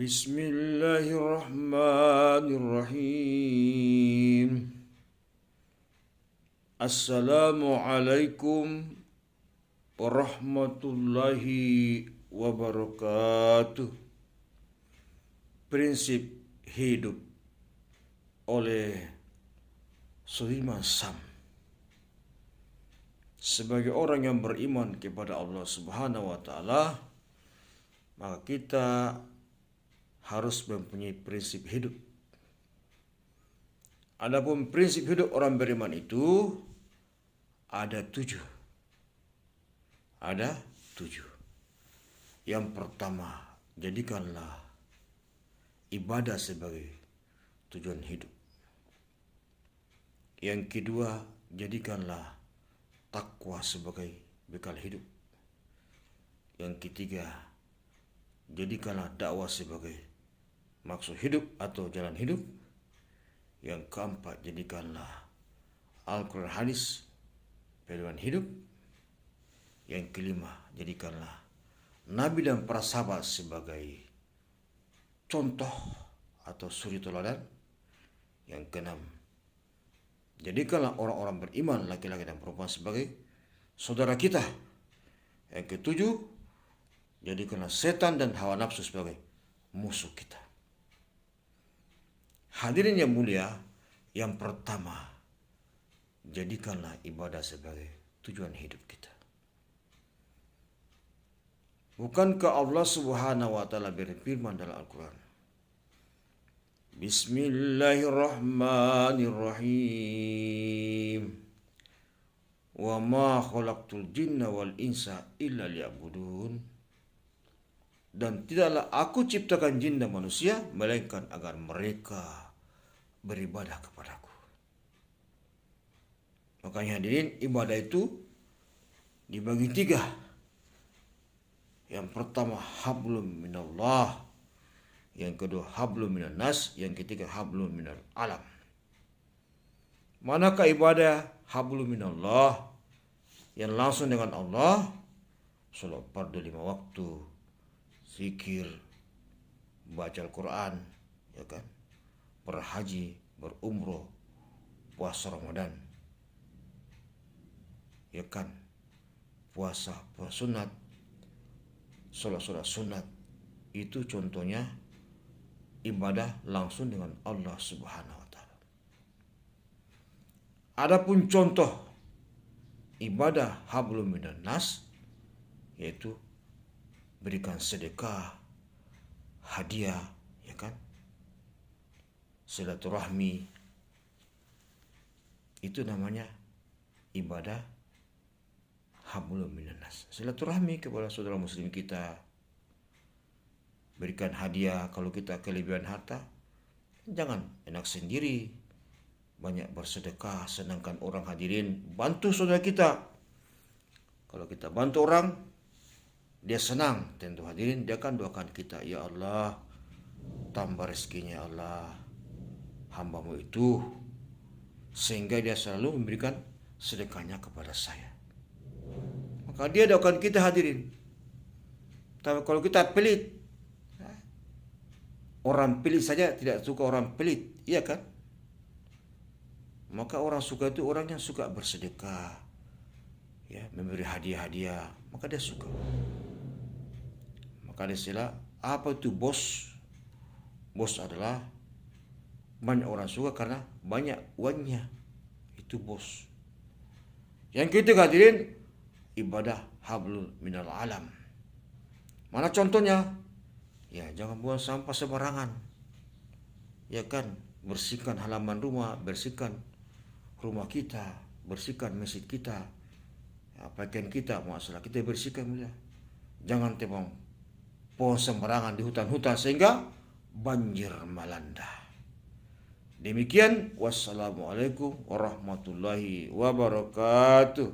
Bismillahirrahmanirrahim. Assalamualaikum warahmatullahi wabarakatuh. Prinsip hidup oleh Suleiman Sam. Sebagai orang yang beriman kepada Allah Subhanahu wa taala, maka kita harus mempunyai prinsip hidup. Adapun prinsip hidup orang beriman itu ada 7. Ada 7. Yang pertama, jadikanlah ibadah sebagai tujuan hidup. Yang kedua, jadikanlah takwa sebagai bekal hidup. Yang ketiga, jadikanlah dakwah sebagai maksud hidup atau jalan hidup. Yang keempat, jadikanlah Al-Quran hadis pedoman hidup. Yang kelima, jadikanlah Nabi dan para sahabat sebagai contoh atau suri teladan. Yang keenam, jadikanlah orang-orang beriman laki-laki dan perempuan sebagai saudara kita. Yang ketujuh, jadikanlah setan dan hawa nafsu sebagai musuh kita. Hadirin yang mulia, yang pertama, jadikanlah ibadah sebagai tujuan hidup kita. Bukankah Allah Subhanahu wa taala berfirman dalam Al-Quran? Bismillahirrahmanirrahim. Wa ma khalaqtul jinna wal insa illa liya'budun. Dan tidaklah aku ciptakan jin dan manusia melainkan agar mereka beribadah kepadaku. Makanya hadirin, ibadah itu dibagi 3. Yang pertama hablum minallah, yang kedua hablum minan nas, yang ketiga hablum minal alam. Manakah ibadah hablum minallah yang langsung dengan Allah? Salat fardu 5 waktu, zikir, baca Al-Quran, ya kan? Berhaji, berumroh, puasa Ramadan, ya kan? Puasa sunat, sholat sunat, itu contohnya ibadah langsung dengan Allah Subhanahu wa taala. Adapun contoh ibadah hablum minan nas, yaitu berikan sedekah, hadiah, ya kan? Silaturahmi, itu namanya ibadah hablum minan nas. Silaturahmi kepada saudara muslim kita, berikan hadiah. Kalau kita kelebihan harta, jangan enak sendiri, banyak bersedekah, senangkan orang. Hadirin, bantu saudara kita. Kalau kita bantu orang, dia senang, tentu hadirin, dia akan doakan kita, ya Allah, tambah rezekinya ya Allah, hambamu itu, sehingga dia selalu memberikan sedekahnya kepada saya. Maka dia doakan kita hadirin. Tapi kalau kita pelit, orang pelit saja tidak suka orang pelit, iya kan? Maka orang suka itu orang yang suka bersedekah, ya, memberi hadiah-hadiah, maka dia suka. Maka ada istilah, apa itu bos? Bos adalah banyak orang suka karena banyak uangnya. Itu bos. Yang ketiga hadirin, ibadah hablul minal alam. Mana contohnya? Ya, jangan buang sampah sembarangan. Ya kan? Bersihkan halaman rumah, bersihkan rumah kita, bersihkan masjid kita, ya, pakaian kita, masalah kita bersihkan. Ya. Jangan tebang pohon sembarangan di hutan-hutan sehingga banjir melanda. Demikian, wassalamualaikum warahmatullahi wabarakatuh.